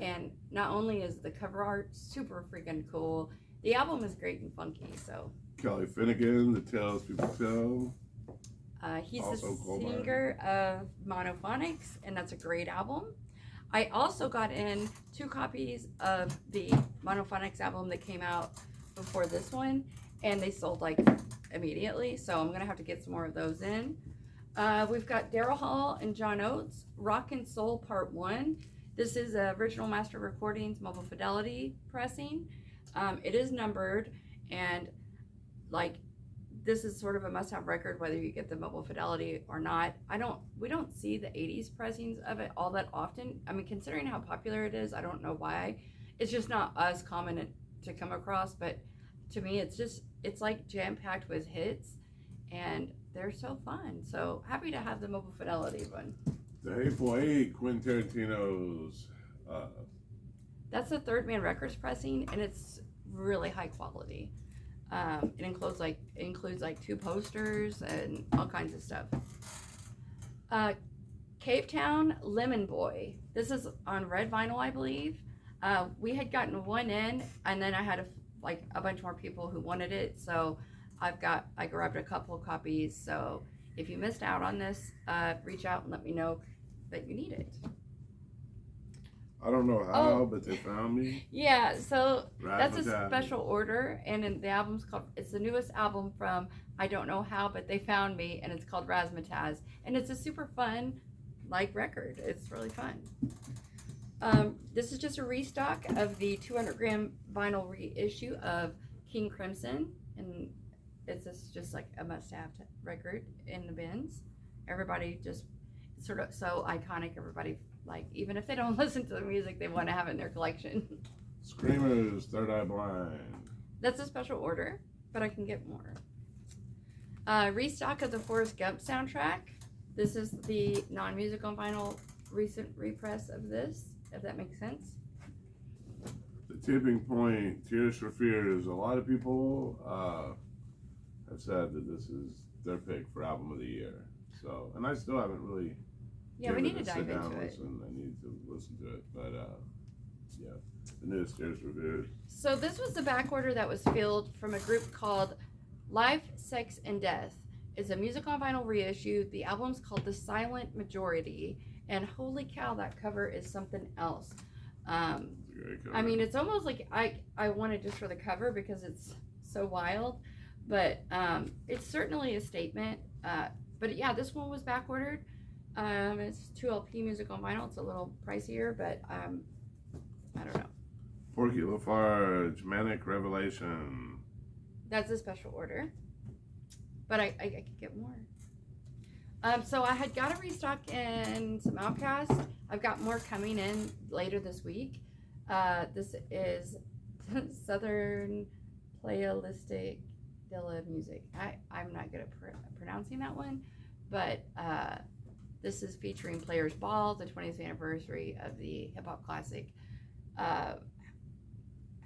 and not only is the cover art super freaking cool, the album is great and funky. So Kelly Finnegan, The Tales People Tell. He's Also the coal mine. singer of Monophonics, and that's a great album. I also got in 2 copies of the Monophonics album that came out before this one, and they sold like immediately, so I'm gonna have to get some more of those in. We've got Daryl Hall and John Oates, Rock and Soul Part 1. This is Original Master Recordings Mobile Fidelity pressing. It is numbered, and like this is sort of a must-have record whether you get the Mobile Fidelity or not. We don't see the 80s pressings of it all that often. I mean, considering how popular it is, I don't know why. It's just not as common to come across, but to me it's like jam-packed with hits, and they're so fun. So happy to have the Mobile Fidelity one. The Hateful Eight, Quentin Tarantino's. That's the Third Man Records pressing, and it's really high quality. It includes like 2 posters and all kinds of stuff. Cave Town Lemon Boy. This is on red vinyl, I believe. We had gotten one in, and then I had a bunch more people who wanted it, so I grabbed a couple of copies. So if you missed out on this, reach out and let me know that you need it. I don't know how, but they found me. Yeah, so that's a Razzmatazz. special order, and the album's it's the newest album from I don't know how, but they found me, and it's called Razzmatazz, and it's a super fun record. It's really fun. This is just a restock of the 200-gram vinyl reissue of King Crimson, and it's just like a must-have record in the bins. Everybody just sort of so iconic. Everybody even if they don't listen to the music, they want to have it in their collection. Screamers, Third Eye Blind. That's a special order, but I can get more. Restock of the Forrest Gump soundtrack. This is the non-music on vinyl recent repress of this, if that makes sense. The Tipping Point, Tears for Fears. A lot of people have said that this is their pick for album of the year. So, and I still haven't really. Yeah, we need to dive into it. I need to listen to it, but yeah, the newest Tears for Fears. So this was the back order that was filled from a group called Life, Sex, and Death. It's a music on vinyl reissue. The album's called The Silent Majority, and holy cow, that cover is something else. I mean, it's almost like I want it just for the cover because it's so wild, but it's certainly a statement. But yeah, this one was back ordered. It's 2 LP music on vinyl. It's a little pricier, but I don't know. Porky Lafarge, Manic Revelation. That's a special order, but I could get more. So I had got to restock in some Outcast. I've got more coming in later this week. This is Southern Playalistic Dilla Music. I'm not good at pronouncing that one, but this is featuring Players Ball, the 20th anniversary of the hip hop classic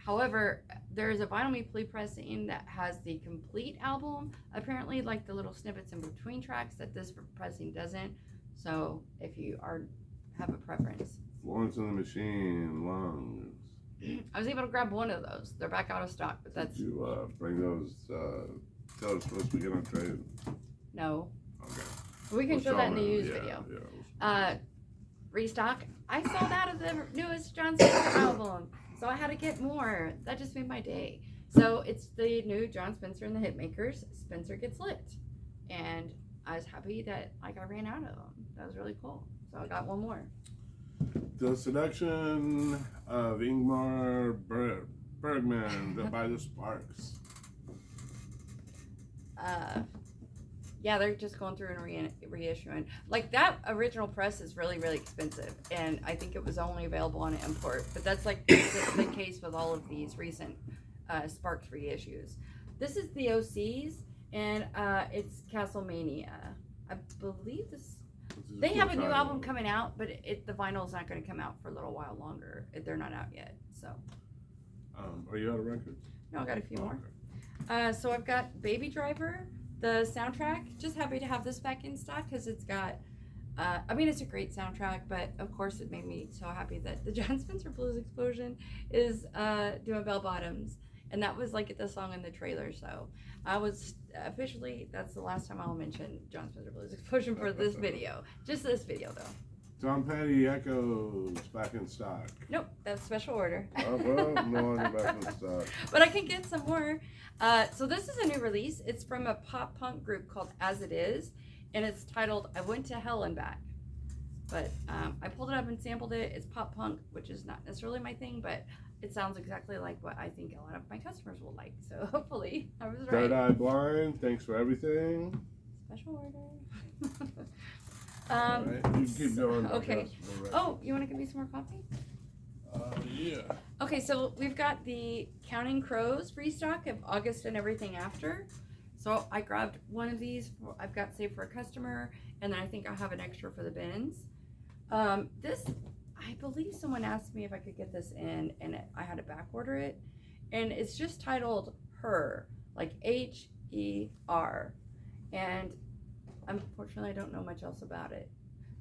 However, there is a vinyl maple pressing that has the complete album. Apparently, like the little snippets in between tracks that this pressing doesn't. So if you have a preference. Florence and the Machine, Lungs. I was able to grab one of those. They're back out of stock, but that's... Did you bring those, tell us supposed to get on trade? No. Okay. We can show that in the used yeah, video. Yeah. Restock. I sold out of the newest John Spencer album, so I had to get more. That just made my day. So it's the new John Spencer and the Hitmakers. Spencer Gets Licked. And I was happy that I ran out of them. That was really cool. So I got one more. The selection of Ingmar Bergman by the Sparks. Yeah, they're just going through and reissuing. Like, that original press is really, really expensive, and I think it was only available on import. But that's like the case with all of these recent Sparks reissues. This is the OCs, and it's Castlemania. I believe this. They have a new album coming out, but the vinyl's not going to come out for a little while longer. They're not out yet, so. Are you out of records? No, I got a few more. So I've got Baby Driver, the soundtrack. Just happy to have this back in stock because it's got, I mean, it's a great soundtrack, but of course it made me so happy that the John Spencer Blues Explosion is doing bell bottoms. And that was like the song in the trailer, so I was officially, that's the last time I'll mention John Spencer Blues Explosion for this video. Just this video, though. Tom Petty Echoes back in stock. Nope, that's special order. Oh, well, no longer back in stock. But I can get some more. So this is a new release. It's from a pop punk group called As It Is, and it's titled I Went to Hell and Back. But I pulled it up and sampled it. It's pop punk, which is not necessarily my thing, but it sounds exactly like what I think a lot of my customers will like. So hopefully I was right. Third Eye Blind, thanks for everything. Special order. All right, you can keep going. Okay. Oh, you want to give me some more coffee? Yeah. Okay, so we've got the Counting Crows restock of August and Everything After. So I grabbed one of these. I've got saved for a customer, and then I think I'll have an extra for the bins. This, I believe someone asked me if I could get this in, and I had to back order it. And it's just titled Her, like H-E-R. And unfortunately, I don't know much else about it.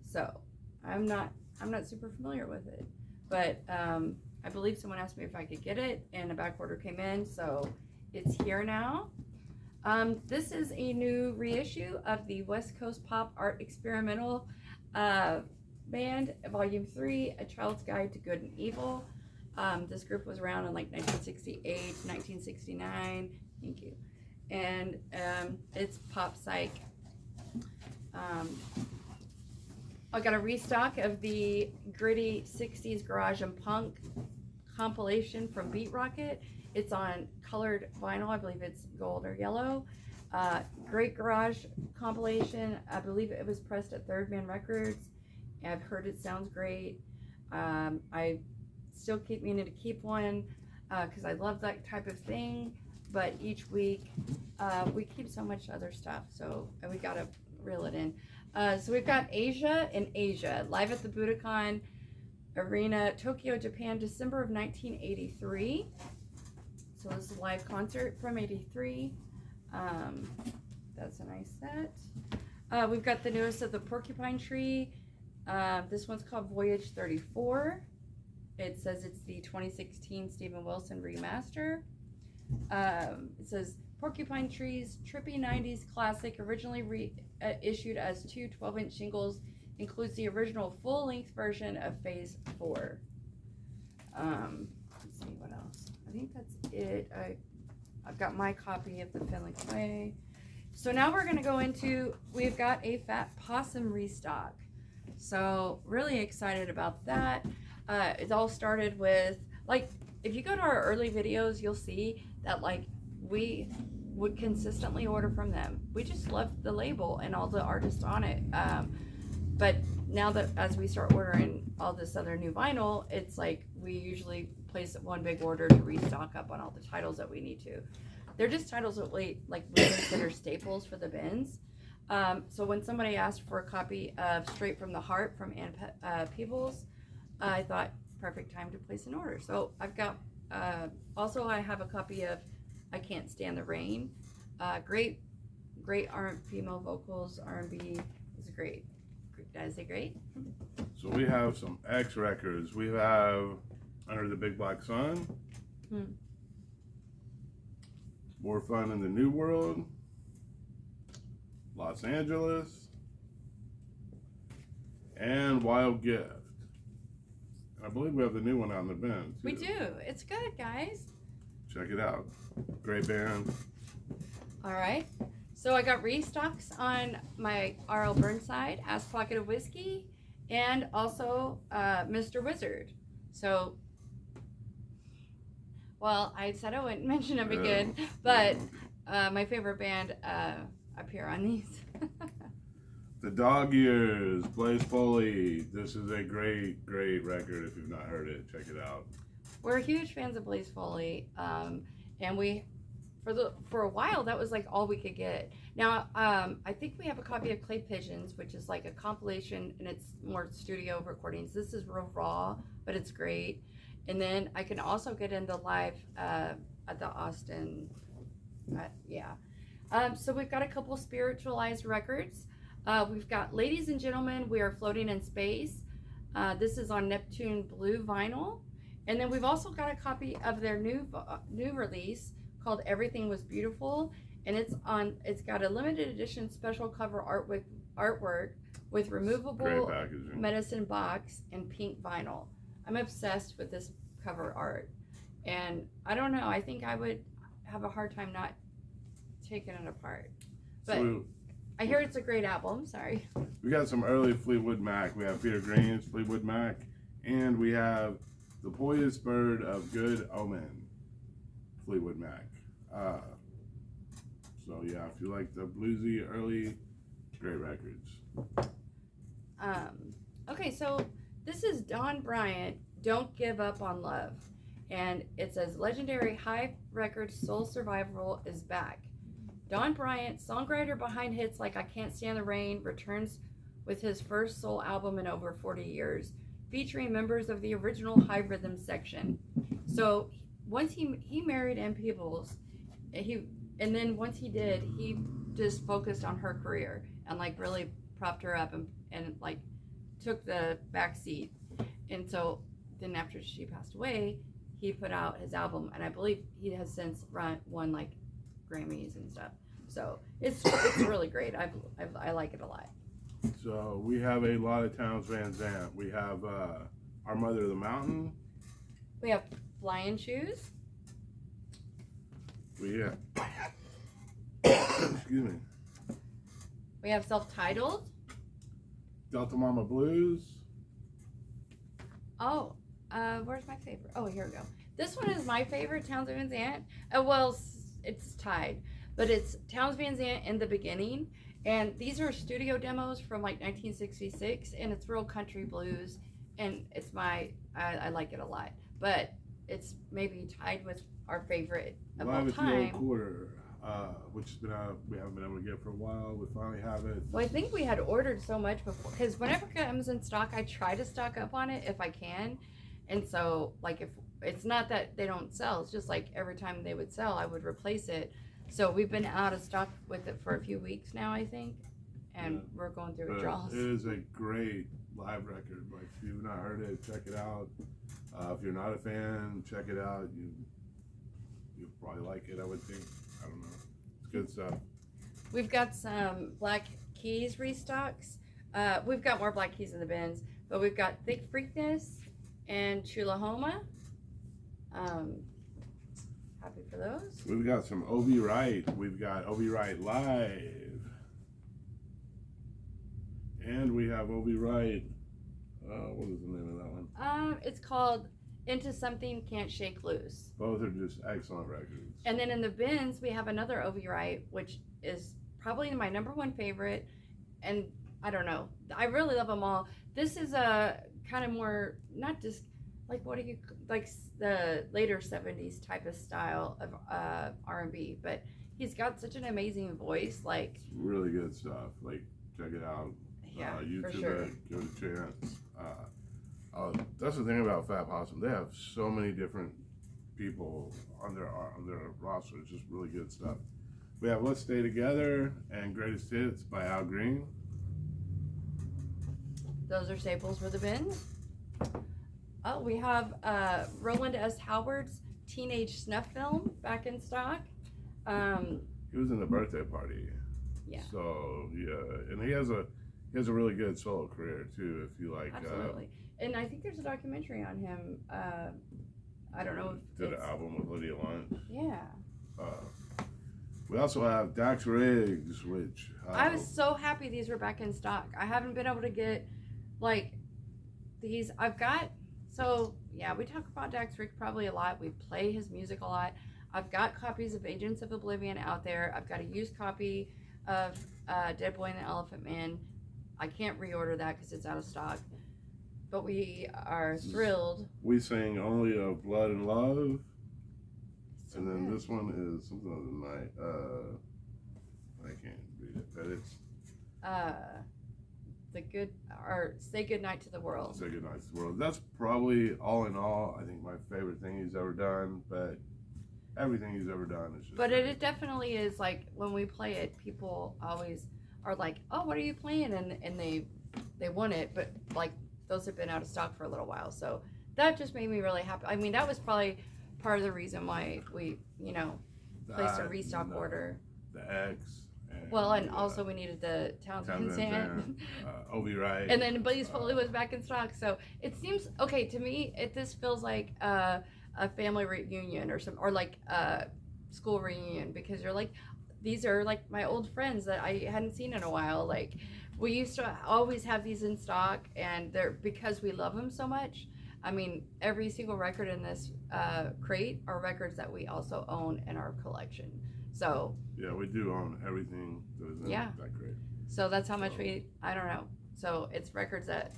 So I'm not super familiar with it. But I believe someone asked me if I could get it, and a back order came in, so it's here now. This is a new reissue of the West Coast Pop Art Experimental Band, Volume 3, A Child's Guide to Good and Evil. This group was around in like 1968, 1969. Thank you. And it's pop psych. I got a restock of the gritty 60s garage and punk compilation from Beat Rocket. It's on colored vinyl. I believe it's gold or yellow. Great garage compilation. I believe it was pressed at Third Man Records. I've heard it sounds great. I still keep meaning to keep one because I love that type of thing. But each week we keep so much other stuff, so we gotta reel it in. So we've got Asia in Asia, live at the Budokan Arena, Tokyo, Japan, December of 1983. So this is a live concert from '83. That's a nice set. We've got the newest of the Porcupine Tree. This one's called Voyage 34. It says it's the 2016 Steven Wilson remaster. It says Porcupine Tree's trippy 90s classic, originally issued as two 12-inch shingles, includes the original full-length version of Phase 4. Let's see what else. I think that's it. I've got my copy of the Finley Quaye. So now we're going to go into, we've got a Fat Possum restock. So really excited about that. It all started with, like, if you go to our early videos, you'll see that, like, we would consistently order from them. We just loved the label and all the artists on it. But now that as we start ordering all this other new vinyl, it's like we usually place one big order to restock up on all the titles that we need to. They're just titles that we consider staples for the bins. So when somebody asked for a copy of Straight from the Heart from Ann Peebles, I thought perfect time to place an order. So I've got Also, I have a copy of I Can't Stand the Rain. Great female vocals. R&B is great. That is great. So we have some X records. We have Under the Big Black Sun. More Fun in the New World. Los Angeles. And Wild Gift. I believe we have the new one out in the bin, too. We do. It's good, guys. Check it out. Great band. All right. So I got restocks on my R.L. Burnside, Ass Pocket of Whiskey, and also Mr. Wizard. So, well, I said I wouldn't mention them again, but my favorite band up here on these. The Dog Years, Blaze Foley. This is a great record. If you've not heard it, check it out. We're huge fans of Blaze Foley, and we, for a while, that was like all we could get. Now, I think we have a copy of Clay Pigeons, which is like a compilation, and it's more studio recordings. This is real raw, but it's great. And then I can also get into live at the Austin, so we've got a couple spiritualized records. We've got Ladies and Gentlemen, We Are Floating in Space. This is on Neptune Blue vinyl. And then we've also got a copy of their new release called Everything Was Beautiful. And it's got a limited edition special cover artwork with removable medicine box and pink vinyl. I'm obsessed with this cover art. And I don't know, I think I would have a hard time not taking it apart. But so, I hear it's a great album. Sorry. We got some early Fleetwood Mac. We have Peter Green's Fleetwood Mac, and we have The Poised Bird of Good Omen, Fleetwood Mac. So yeah, if you like the bluesy early, great records. Okay, so this is Don Bryant, Don't Give Up on Love, and it says legendary Hive Records Soul Survival is back. Don Bryant, songwriter behind hits like I Can't Stand the Rain, returns with his first soul album in over 40 years, featuring members of the original High Rhythm section. So once he married Ann Peebles, and then once he did, he just focused on her career and like really propped her up and like took the back seat. And so then after she passed away, he put out his album, and I believe he has since won like Grammys and stuff. So it's really great. I like it a lot. So we have a lot of Townes Van Zandt. We have Our Mother of the Mountain. We have Flying Shoes. Excuse me. We have Self-Titled. Delta Mama Blues. Oh, where's my favorite? Oh, here we go. This one is my favorite, Townes Van Zandt. Well, it's tied, but it's Townes Van Zandt in the Beginning. And these are studio demos from like 1966, and it's real country blues, and it's I like it a lot. But it's maybe tied with our favorite of all time. Live at the Old Quarter, which has been out, we haven't been able to get for a while. We finally have it. Well, I think we had ordered so much before, because whenever it comes in stock, I try to stock up on it if I can. And so, like, if it's not that they don't sell, it's just like every time they would sell, I would replace it. So we've been out of stock with it for a few weeks now, I think, and we're going through withdrawals. It is a great live record. Like, if you've not heard it, check it out. If you're not a fan, check it out. You'll probably like it, I would think. I don't know. It's good stuff. We've got some Black Keys restocks. We've got more Black Keys in the bins, but we've got Thick Freakness and Chulahoma. Happy for those. We've got some Obi Wright. We've got Obi Wright Live. And we have Obi Wright. What is the name of that one? It's called Into Something Can't Shake Loose. Both are just excellent records. And then in the bins, we have another Obi Wright, which is probably my #1 favorite. And I don't know. I really love them all. This is a kind of more, not just like like the later 70s type of style of R&B, but he's got such an amazing voice. Like, it's really good stuff. Like, check it out. Yeah, YouTube for sure. Give it a chance. That's the thing about Fat Possum. They have so many different people on their roster. It's just really good stuff. We have Let's Stay Together and Greatest Hits by Al Green. Those are staples for the bins. Oh, we have Roland S. Howard's Teenage Snuff Film back in stock. He was in the birthday party. Yeah. So yeah, and he has a really good solo career too. If you like. Absolutely. And I think there's a documentary on him. I don't know if did an album with Lydia Lunch. Yeah. We also have Dax Riggs, which I was so happy these were back in stock. I haven't been able to get like these. I've got, so yeah, we talk about Dax Riggs probably a lot. We play his music a lot. I've got copies of Agents of Oblivion out there. I've got a used copy of Dead Boy and the Elephant Man. I can't reorder that because it's out of stock. But we are thrilled. We Sing Only of Blood and Love. So And then good. this one is something of the night. I can't read it, but it's Say Goodnight to the World. Say Goodnight to the World. That's probably, all in all, I think my favorite thing he's ever done, but everything he's ever done is just But great. it definitely is, like, when we play it, people always are like, oh, what are you playing? And they want it, but like those have been out of stock for a little while. So that just made me really happy. I mean, that was probably part of the reason why we, placed a restock order. The X. And also we needed the Townsend Sand. Obi Wright. And then Blaze Foley was back in stock. So it seems, okay, to me, this feels like a family reunion or like a school reunion, because you're like, these are like my old friends that I hadn't seen in a while. Like, we used to always have these in stock, and they're, because we love them so much. I mean, every single record in this crate are records that we also own in our collection. So yeah, we do own everything that is in that crate. So that's how much I don't know. So it's records that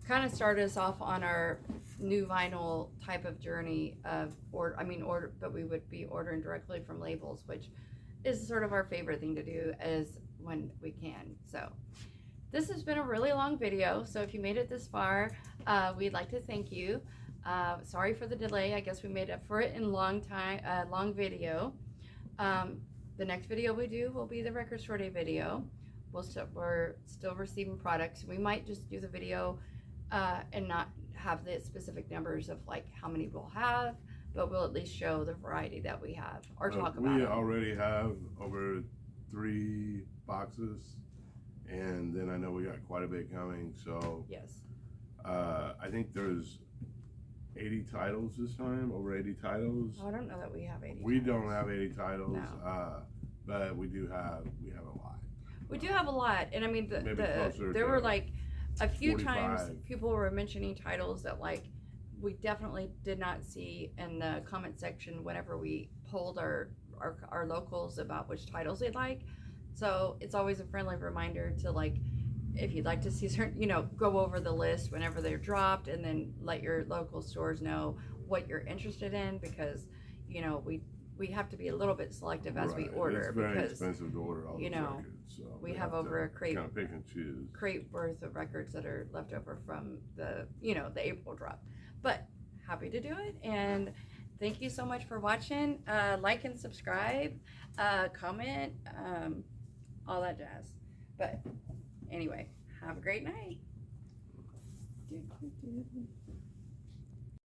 kind of started us off on our new vinyl type of journey of but we would be ordering directly from labels, which is sort of our favorite thing to do as when we can. So this has been a really long video. So if you made it this far, we'd like to thank you. Sorry for the delay. I guess we made up for it in long video. The next video we do will be the record store day video. We're still receiving products. We might just do the video and not have the specific numbers of like how many we'll have, but we'll at least show the variety that we have or talk about We it. already have over 3 boxes, and then I know we got quite a bit coming. So yes, I think there's 80 titles this time, over 80 titles. I don't know that we have 80. We don't have 80 titles, No. but we have a lot. We do have a lot, and I mean there were like a few 45. times people were mentioning titles that like we definitely did not see in the comment section whenever we polled our locals about which titles they'd like. So it's always a friendly reminder to, like, if you'd like to see certain, go over the list whenever they're dropped, and then let your local stores know what you're interested in, because we have to be a little bit selective as we order. It's very because expensive to order all those records. So we have over a crate, kind of pick and choose. crate worth of records that are left over from the the April drop. But happy to do it, and thank you so much for watching. Like and subscribe, comment, all that jazz. But anyway, have a great night.